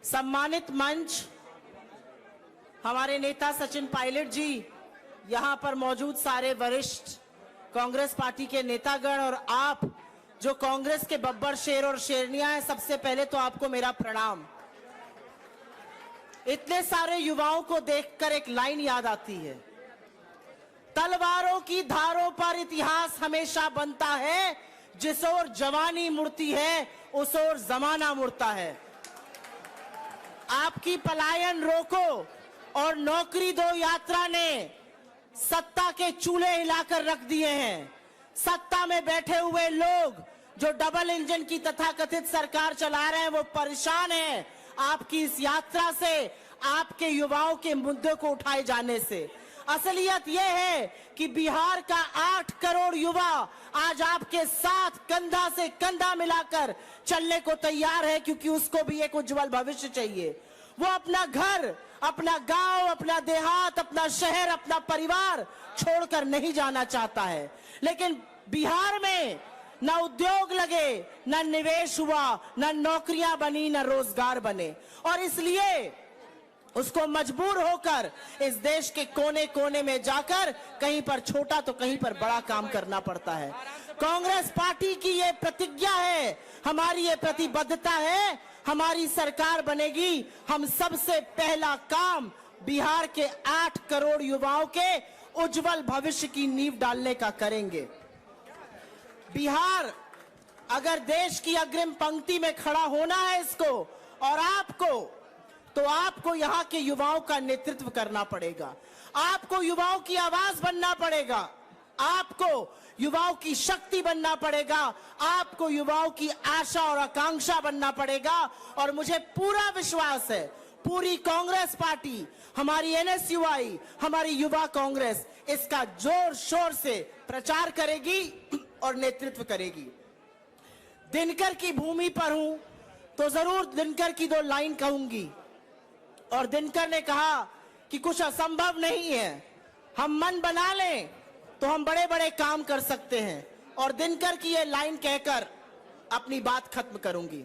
सम्मानित मंच, हमारे नेता सचिन पायलट जी, यहां पर मौजूद सारे वरिष्ठ कांग्रेस पार्टी के नेतागण और आप जो कांग्रेस के बब्बर शेर और शेरनियां हैं, सबसे पहले तो आपको मेरा प्रणाम। इतने सारे युवाओं को देखकर एक लाइन याद आती है, तलवारों की धारों पर इतिहास हमेशा बनता है, जिस ओर जवानी मुड़ती है उस ओर जमाना मुड़ता है। आपकी पलायन रोको और नौकरी दो यात्रा ने सत्ता के चूल्हे हिलाकर रख दिए हैं। सत्ता में बैठे हुए लोग जो डबल इंजन की तथाकथित सरकार चला रहे हैं वो परेशान हैं आपकी इस यात्रा से, आपके युवाओं के मुद्दे को उठाए जाने से। असलियत यह है कि बिहार का 8 करोड़ युवा आज आपके साथ कंधा से कंधा मिलाकर चलने को तैयार है, क्योंकि उसको भी एक उज्जवल भविष्य चाहिए। वो अपना घर, अपना गांव, अपना देहात, अपना शहर, अपना परिवार छोड़कर नहीं जाना चाहता है। लेकिन बिहार में न उद्योग लगे, न निवेश हुआ, न नौकरियां बनी, न रोजगार बने, और इसलिए उसको मजबूर होकर इस देश के कोने कोने में जाकर कहीं पर छोटा तो कहीं पर बड़ा काम करना पड़ता है। कांग्रेस पार्टी की ये प्रतिज्ञा है, हमारी ये प्रतिबद्धता है, हमारी सरकार बनेगी, हम सबसे पहला काम बिहार के 8 करोड़ युवाओं के उज्जवल भविष्य की नींव डालने का करेंगे। बिहार अगर देश की अग्रिम पंक्ति में खड़ा होना है इसको और आपको, तो आपको यहां के युवाओं का नेतृत्व करना पड़ेगा। आपको युवाओं की आवाज बनना पड़ेगा, आपको युवाओं की शक्ति बनना पड़ेगा, आपको युवाओं की आशा और आकांक्षा बनना पड़ेगा। और मुझे पूरा विश्वास है पूरी कांग्रेस पार्टी, हमारी एनएसयूआई, हमारी युवा कांग्रेस इसका जोर शोर से प्रचार करेगी और नेतृत्व करेगी। दिनकर की भूमि पर हूं तो जरूर दिनकर की 2 लाइन कहूंगी। और दिनकर ने कहा कि कुछ असंभव नहीं है, हम मन बना लें तो हम बड़े बड़े काम कर सकते हैं। और दिनकर की ये लाइन कहकर अपनी बात खत्म करूंगी।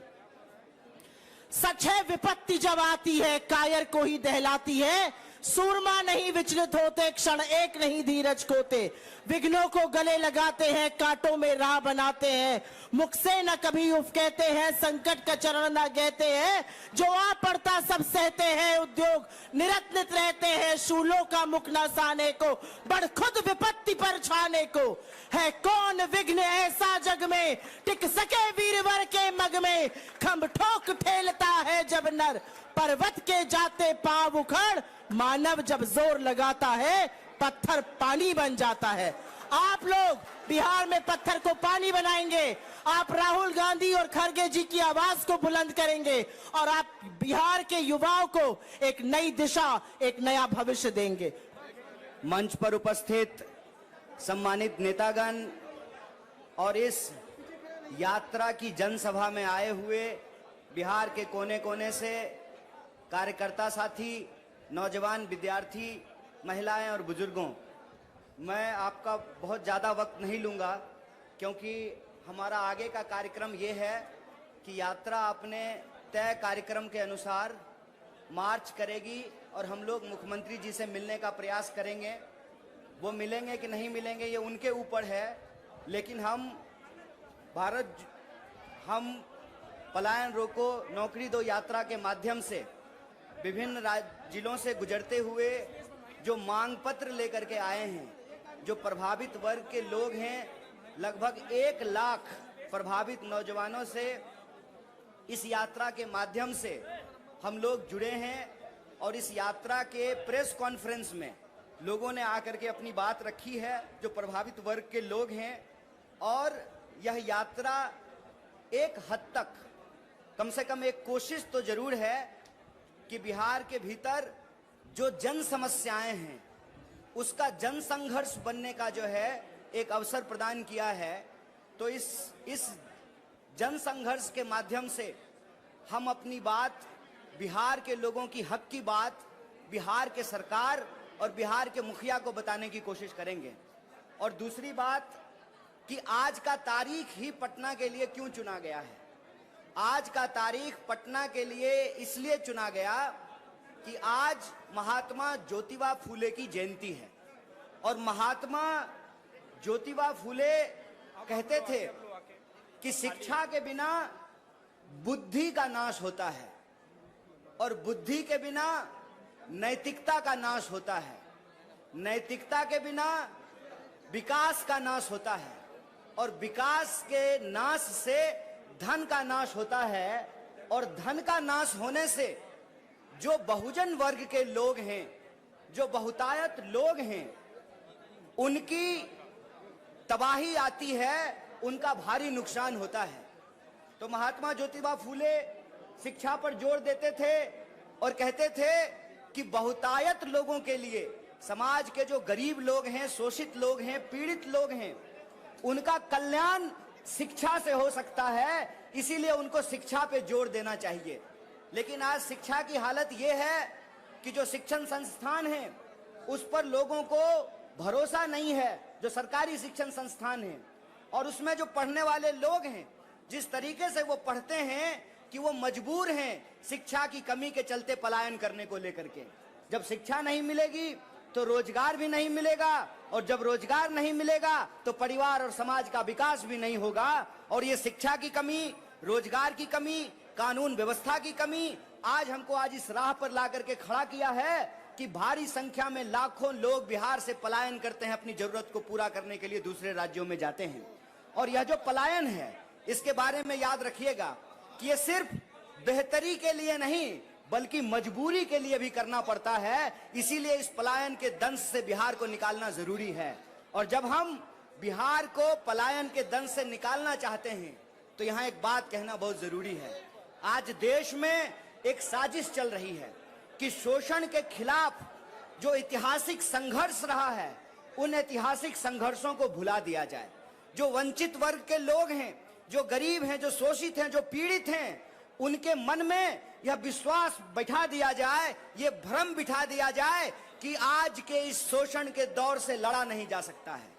सच है विपत्ति जब आती है कायर को ही दहलाती है, सूरमा नहीं विचलित होते क्षण एक नहीं धीरज खोते, विघ्नों को गले लगाते हैं कांटों में राह बनाते हैं, मुख से न कभी उफ कहते हैं संकट का चरण न कहते हैं, जो आ पड़ता सब सहते हैं उद्योग निरत्नित रहते हैं, शूलों का मुख न साने को बढ़ खुद विपत्ति पर छाने को, है कौन विघ्न ऐसा जग में टिक सके वीरवर के मग में, खम्भ ठोक ठेलता है जब नर पर्वत के जाते पांव उखड़, मानव जब जोर लगाता है पत्थर पानी बन जाता है। आप लोग बिहार में पत्थर को पानी बनाएंगे, आप राहुल गांधी और खड़गे जी की आवाज को बुलंद करेंगे और आप बिहार के युवाओं को एक नई दिशा, एक नया भविष्य देंगे। मंच पर उपस्थित सम्मानित नेतागण और इस यात्रा की जनसभा में आए हुए बिहार के कोने कोने से कार्यकर्ता साथी, नौजवान विद्यार्थी, महिलाएं और बुजुर्गों, मैं आपका बहुत ज़्यादा वक्त नहीं लूँगा, क्योंकि हमारा आगे का कार्यक्रम ये है कि यात्रा अपने तय कार्यक्रम के अनुसार मार्च करेगी और हम लोग मुख्यमंत्री जी से मिलने का प्रयास करेंगे। वो मिलेंगे कि नहीं मिलेंगे ये उनके ऊपर है, लेकिन हम पलायन रोको नौकरी दो यात्रा के माध्यम से विभिन्न जिलों से गुजरते हुए जो मांग पत्र लेकर के आए हैं, जो प्रभावित वर्ग के लोग हैं, लगभग 1 लाख प्रभावित नौजवानों से इस यात्रा के माध्यम से हम लोग जुड़े हैं। और इस यात्रा के प्रेस कॉन्फ्रेंस में लोगों ने आकर के अपनी बात रखी है, जो प्रभावित वर्ग के लोग हैं। और यह यात्रा एक हद तक कम से कम एक कोशिश तो जरूर है कि बिहार के भीतर जो जन समस्याएं हैं उसका जन संघर्ष बनने का जो है एक अवसर प्रदान किया है। तो इस जन संघर्ष के माध्यम से हम अपनी बात, बिहार के लोगों की हक की बात बिहार के सरकार और बिहार के मुखिया को बताने की कोशिश करेंगे। और दूसरी बात कि आज का तारीख ही पटना के लिए क्यों चुना गया है। आज का तारीख पटना के लिए इसलिए चुना गया कि आज महात्मा ज्योतिबा फूले की जयंती है और महात्मा ज्योतिबा फूले कहते थे कि शिक्षा के बिना बुद्धि का नाश होता है और बुद्धि के बिना नैतिकता का नाश होता है, नैतिकता के बिना विकास का नाश होता है और विकास के नाश से धन का नाश होता है और धन का नाश होने से जो बहुजन वर्ग के लोग हैं, जो बहुतायत लोग हैं, उनकी तबाही आती है, उनका भारी नुकसान होता है। तो महात्मा ज्योतिबा फूले शिक्षा पर जोर देते थे और कहते थे कि बहुतायत लोगों के लिए, समाज के जो गरीब लोग हैं, शोषित लोग हैं, पीड़ित लोग हैं, उनका कल्याण शिक्षा से हो सकता है, इसीलिए उनको शिक्षा पे जोर देना चाहिए। लेकिन आज शिक्षा की हालत यह है कि जो शिक्षण संस्थान हैं उस पर लोगों को भरोसा नहीं है, जो सरकारी शिक्षण संस्थान हैं, और उसमें जो पढ़ने वाले लोग हैं जिस तरीके से वो पढ़ते हैं कि वो मजबूर हैं शिक्षा की कमी के चलते पलायन करने को लेकर के। जब शिक्षा नहीं मिलेगी तो रोजगार भी नहीं मिलेगा और जब रोजगार नहीं मिलेगा तो परिवार और समाज का विकास भी नहीं होगा। और ये शिक्षा की कमी, रोजगार की कमी, कानून व्यवस्था की कमी आज हमको इस राह पर ला करके खड़ा किया है कि भारी संख्या में लाखों लोग बिहार से पलायन करते हैं, अपनी जरूरत को पूरा करने के लिए दूसरे राज्यों में जाते हैं। और यह जो पलायन है इसके बारे में याद रखिएगा कि ये सिर्फ बेहतरी के लिए नहीं बल्कि मजबूरी के लिए भी करना पड़ता है। इसीलिए इस पलायन के दंश से बिहार को निकालना जरूरी है। और जब हम बिहार को पलायन के दंश से निकालना चाहते हैं तो यहाँ एक बात कहना बहुत जरूरी है। आज देश में एक साजिश चल रही है कि शोषण के खिलाफ जो ऐतिहासिक संघर्ष रहा है उन ऐतिहासिक संघर्षों को भुला दिया जाए। जो वंचित वर्ग के लोग हैं, जो गरीब हैं, जो शोषित हैं, जो पीड़ित हैं, उनके मन में यह विश्वास बैठा दिया जाए, ये भ्रम बिठा दिया जाए कि आज के इस शोषण के दौर से लड़ा नहीं जा सकता है।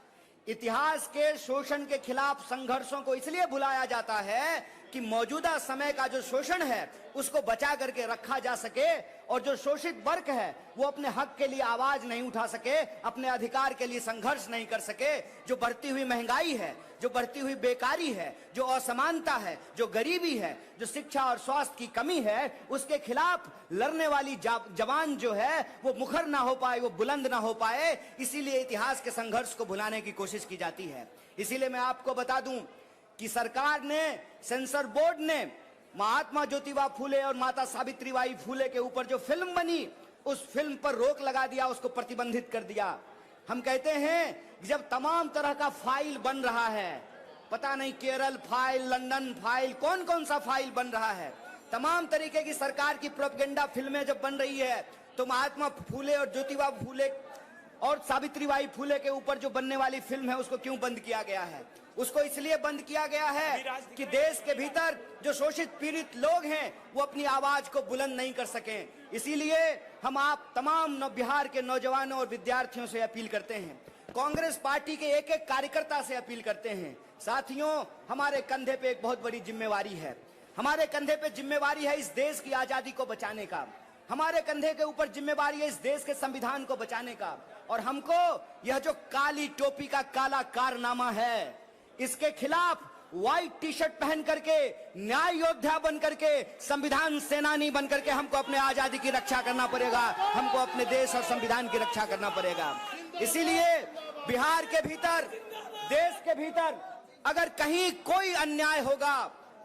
इतिहास के शोषण के खिलाफ संघर्षों को इसलिए भुलाया जाता है कि मौजूदा समय का जो शोषण है उसको बचा करके रखा जा सके और जो शोषित वर्ग है वो अपने हक के लिए आवाज नहीं उठा सके, अपने अधिकार के लिए संघर्ष नहीं कर सके। जो बढ़ती हुई महंगाई है, जो बढ़ती हुई बेकारी है, जो असमानता है, जो गरीबी है, जो शिक्षा और स्वास्थ्य की कमी है, उसके खिलाफ लड़ने वाली जवान जो है वो मुखर ना हो पाए, वो बुलंद ना हो पाए। इसीलिए इतिहास के संघर्ष को भुलाने की कोशिश की जाती है। इसीलिए मैं आपको बता दूं कि सरकार ने, सेंसर बोर्ड ने महात्मा ज्योतिबा फूले और माता सावित्रीबाई फूले के ऊपर जो फिल्म बनी उस फिल्म पर रोक लगा दिया, उसको प्रतिबंधित कर दिया। हम कहते हैं कि जब तमाम तरह का फाइल बन रहा है, पता नहीं केरल फाइल, लंदन फाइल, कौन कौन सा फाइल बन रहा है, तमाम तरीके की सरकार की प्रोपेगेंडा फिल्में जब बन रही है तो महात्मा फूले और ज्योतिबा फूले और सावित्रीबाई फूले के ऊपर जो बनने वाली फिल्म है उसको क्यों बंद किया गया है? उसको इसलिए बंद किया गया है कि देश के भीतर जो शोषित पीड़ित लोग हैं वो अपनी आवाज को बुलंद नहीं कर सकें। इसीलिए हम आप तमाम बिहार के नौजवानों और विद्यार्थियों से अपील करते हैं, कांग्रेस पार्टी के एक एक कार्यकर्ता से अपील करते हैं, साथियों हमारे कंधे पे एक बहुत बड़ी जिम्मेवारी है। हमारे कंधे पे जिम्मेवारी है इस देश की आजादी को बचाने का, हमारे कंधे के ऊपर जिम्मेवारी है इस देश के संविधान को बचाने का। और हमको यह जो काली टोपी का काला कारनामा है इसके खिलाफ व्हाइट टी शर्ट पहन करके, न्याय योद्धा बन करके, संविधान सेनानी बन करके हमको अपने आजादी की रक्षा करना पड़ेगा, हमको अपने देश और संविधान की रक्षा करना पड़ेगा। इसीलिए बिहार के भीतर, देश के भीतर अगर कहीं कोई अन्याय होगा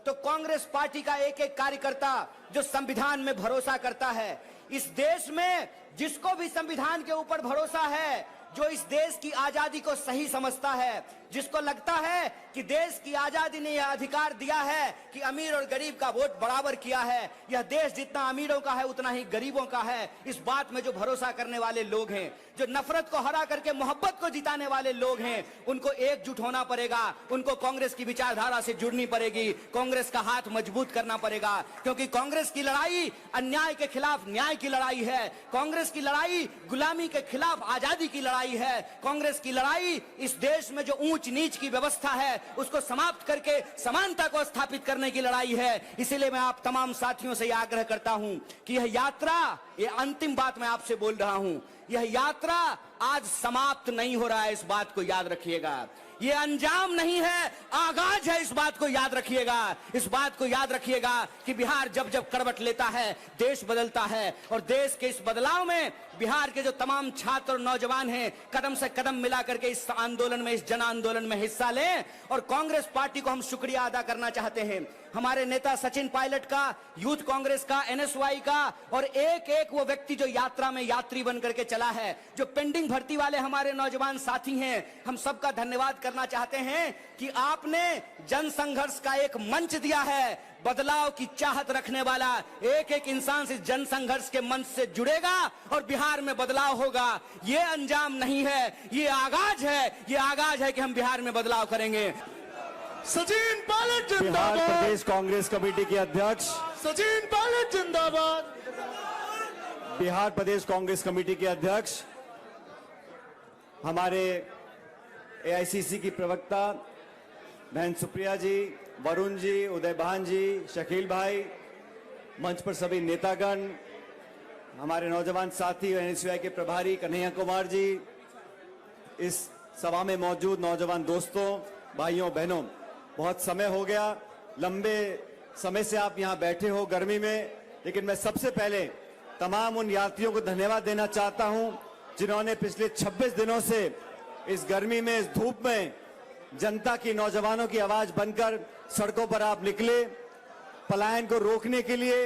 तो कांग्रेस पार्टी का एक एक कार्यकर्ता जो संविधान में भरोसा करता है, इस देश में जिसको भी संविधान के ऊपर भरोसा है, जो इस देश की आजादी को सही समझता है, जिसको लगता है कि देश की आजादी ने यह अधिकार दिया है कि अमीर और गरीब का वोट बराबर किया है, यह देश जितना अमीरों का है उतना ही गरीबों का है, इस बात में जो भरोसा करने वाले लोग हैं, जो नफरत को हरा करके मोहब्बत को जिताने वाले लोग हैं, उनको एकजुट होना पड़ेगा, उनको कांग्रेस की विचारधारा से जुड़नी पड़ेगी, कांग्रेस का हाथ मजबूत करना पड़ेगा। क्योंकि कांग्रेस की लड़ाई अन्याय के खिलाफ न्याय की लड़ाई है, कांग्रेस की लड़ाई गुलामी के खिलाफ आजादी की लड़ाई है, कांग्रेस की लड़ाई इस देश में जो ऊंच ऊंच नीच की व्यवस्था है उसको समाप्त करके समानता को स्थापित करने की लड़ाई है। इसीलिए मैं आप तमाम साथियों से यह आग्रह करता हूं कि यह यात्रा, ये अंतिम बात मैं आपसे बोल रहा हूं, यह यात्रा आज समाप्त नहीं हो रहा है, इस बात को याद रखिएगा। ये अंजाम नहीं है, आगाज है, इस बात को याद रखिएगा। इस बात को याद रखिएगा कि बिहार जब जब करवट लेता है देश बदलता है, और देश के इस बदलाव में बिहार के जो तमाम छात्र और नौजवान हैं कदम से कदम मिला करके इस आंदोलन में, इस जन आंदोलन में हिस्सा लें। और कांग्रेस पार्टी को हम शुक्रिया अदा करना चाहते हैं, हमारे नेता सचिन पायलट का, यूथ कांग्रेस का, एनएसवाई का, और एक एक वो व्यक्ति जो यात्रा में यात्री बन करके चला है, जो पेंडिंग भर्ती वाले हमारे नौजवान साथी हैं, हम सबका धन्यवाद करना चाहते हैं कि आपने जनसंघर्ष का एक मंच दिया है। बदलाव की चाहत रखने वाला एक एक इंसान से जनसंघर्ष के मंच से जुड़ेगा और बिहार में बदलाव होगा। ये अंजाम नहीं है, ये आगाज है, ये आगाज है कि हम बिहार में बदलाव करेंगे। सचिन पायलट बिहार जिंदाबाद। प्रदेश कांग्रेस कमेटी के अध्यक्ष, सचिन पायलट जिंदाबाद। बिहार प्रदेश कांग्रेस कमेटी के अध्यक्ष, हमारे एआईसीसी की प्रवक्ता बहन सुप्रिया जी, वरुण जी, उदय बहान जी, शकील भाई, मंच पर सभी नेतागण, हमारे नौजवान साथी एनएसयूआई के प्रभारी कन्हैया कुमार जी, इस सभा में मौजूद नौजवान दोस्तों, भाइयों बहनों, बहुत समय हो गया, लंबे समय से आप यहां बैठे हो गर्मी में, लेकिन मैं सबसे पहले तमाम उन यात्रियों को धन्यवाद देना चाहता हूं जिन्होंने पिछले 26 दिनों से इस गर्मी में, इस धूप में जनता की, नौजवानों की आवाज बनकर सड़कों पर आप निकले। पलायन को रोकने के लिए,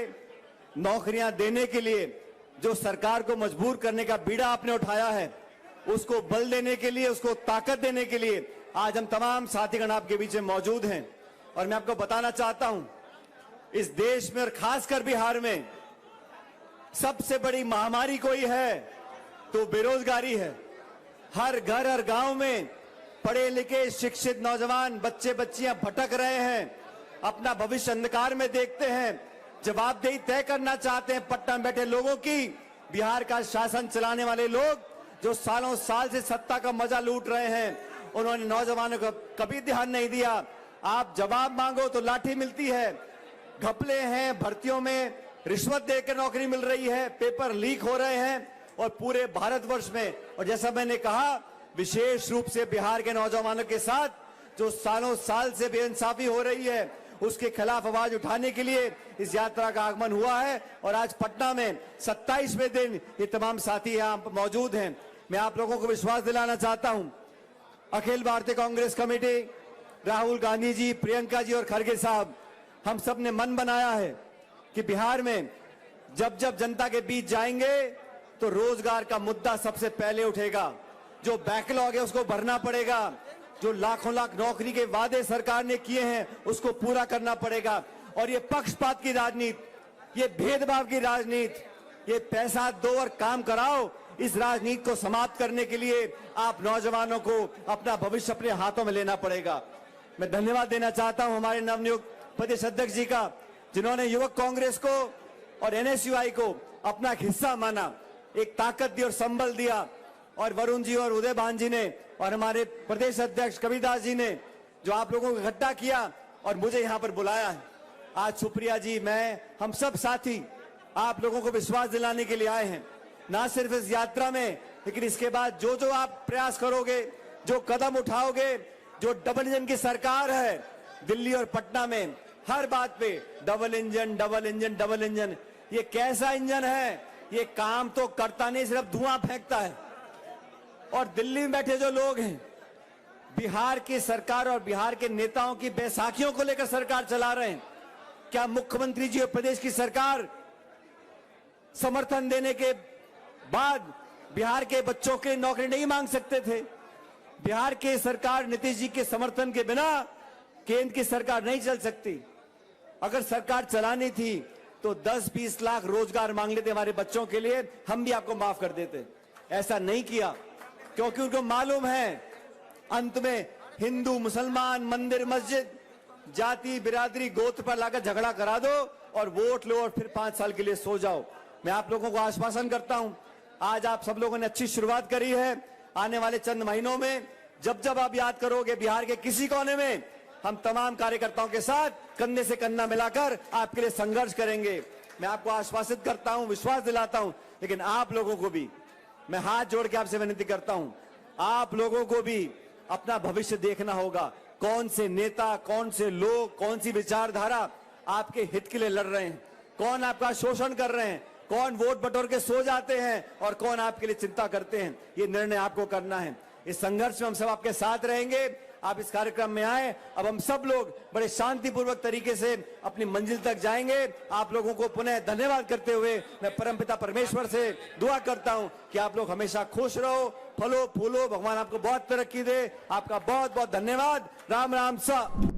नौकरियां देने के लिए जो सरकार को मजबूर करने का बीड़ा आपने उठाया है, उसको बल देने के लिए, उसको ताकत देने के लिए आज हम तमाम साथीगण आपके बीच में मौजूद हैं। और मैं आपको बताना चाहता हूं, इस देश में और खासकर बिहार में सबसे बड़ी महामारी कोई है तो बेरोजगारी है। हर घर, हर गांव में पढ़े लिखे शिक्षित नौजवान, बच्चे बच्चियां भटक रहे हैं, अपना भविष्य अंधकार में देखते हैं, जवाबदेही तय करना चाहते हैं पटना में बैठे लोगों की। बिहार का शासन चलाने वाले लोग जो सालों साल से सत्ता का मजा लूट रहे हैं, उन्होंने नौजवानों को कभी ध्यान नहीं दिया। आप जवाब मांगो तो लाठी मिलती है, घपले हैं, भर्तियों में रिश्वत देकर नौकरी मिल रही है, पेपर लीक हो रहे हैं, और पूरे भारतवर्ष में, और जैसा मैंने कहा, विशेष रूप से बिहार के नौजवानों के साथ जो सालों साल से बेइंसाफी हो रही है, उसके खिलाफ आवाज उठाने के लिए इस यात्रा का आगमन हुआ है। और आज पटना में 27वें दिन ये तमाम साथी यहाँ मौजूद हैं। मैं आप लोगों को विश्वास दिलाना चाहता हूं, अखिल भारतीय कांग्रेस कमेटी, राहुल गांधी जी, प्रियंका जी और खड़गे साहब, हम सब ने मन बनाया है कि बिहार में जब जब जनता के बीच जाएंगे तो रोजगार का मुद्दा सबसे पहले उठेगा। जो बैकलॉग है उसको भरना पड़ेगा, जो लाखों लाख नौकरी के वादे सरकार ने किए हैं उसको पूरा करना पड़ेगा। और ये पक्षपात की राजनीति, ये भेदभाव की राजनीति, ये पैसा दो और काम कराओ, इस राजनीति को समाप्त करने के लिए आप नौजवानों को अपना भविष्य अपने हाथों में लेना पड़ेगा। मैं धन्यवाद देना चाहता हूं हमारे नवनियुक्त प्रदेश अध्यक्ष जी का, जिन्होंने युवक कांग्रेस को और एनएसयूआई को अपना हिस्सा माना, एक ताकत दी और संबल दिया। और वरुण जी और उदय भान जी ने और हमारे प्रदेश अध्यक्ष कबीरदास जी ने जो आप लोगों को इकट्ठा किया और मुझे यहाँ पर बुलाया है। आज सुप्रिया जी, मैं, हम सब साथी आप लोगों को विश्वास दिलाने के लिए आए हैं, ना सिर्फ इस यात्रा में, लेकिन इसके बाद जो जो आप प्रयास करोगे, जो कदम उठाओगे, जो डबल इंजन की सरकार है दिल्ली और पटना में, हर बात पे double engine, double engine, double engine. ये कैसा इंजन है? ये काम तो करता नहीं, सिर्फ धुआं फेंकता है। और दिल्ली में बैठे जो लोग हैं, बिहार की सरकार और बिहार के नेताओं की बैसाखियों को लेकर सरकार चला रहे हैं। क्या मुख्यमंत्री जी और प्रदेश की सरकार समर्थन देने के बाद बिहार के बच्चों के नौकरी नहीं मांग सकते थे? बिहार की सरकार नीतीश जी के समर्थन के बिना केंद्र की सरकार नहीं चल सकती। अगर सरकार चलानी थी तो 10-20 लाख रोजगार मांग लेते हमारे बच्चों के लिए, हम भी आपको माफ कर देते। ऐसा नहीं किया क्योंकि उनको मालूम है अंत में हिंदू मुसलमान, मंदिर मस्जिद, जाति बिरादरी गोत्र पर लाकर झगड़ा करा दो और वोट लो और फिर 5 साल के लिए सो जाओ। मैं आप लोगों को आश्वासन करता हूं, आज आप सब लोगों ने अच्छी शुरुआत करी है। आने वाले चंद महीनों में जब जब आप याद करोगे बिहार के किसी कोने में, हम तमाम कार्यकर्ताओं के साथ कंधे से कंधा मिलाकर आपके लिए संघर्ष करेंगे। मैं आपको आश्वासित करता हूं, विश्वास दिलाता हूं, लेकिन आप लोगों को भी मैं हाथ जोड़ के आपसे विनती करता हूं, आप लोगों को भी अपना भविष्य देखना होगा। कौन से नेता, कौन से लोग, कौन सी विचारधारा आपके हित के लिए लड़ रहे हैं, कौन आपका शोषण कर रहे हैं, कौन वोट बटोर के सो जाते हैं और कौन आपके लिए चिंता करते हैं, ये निर्णय आपको करना है। इस संघर्ष में हम सब आपके साथ रहेंगे। आप इस कार्यक्रम में आए, अब हम सब लोग बड़े शांतिपूर्वक तरीके से अपनी मंजिल तक जाएंगे। आप लोगों को पुनः धन्यवाद करते हुए मैं परमपिता परमेश्वर से दुआ करता हूं कि आप लोग हमेशा खुश रहो, फलो फूलो, भगवान आपको बहुत तरक्की दे। आपका बहुत बहुत धन्यवाद। राम राम सा।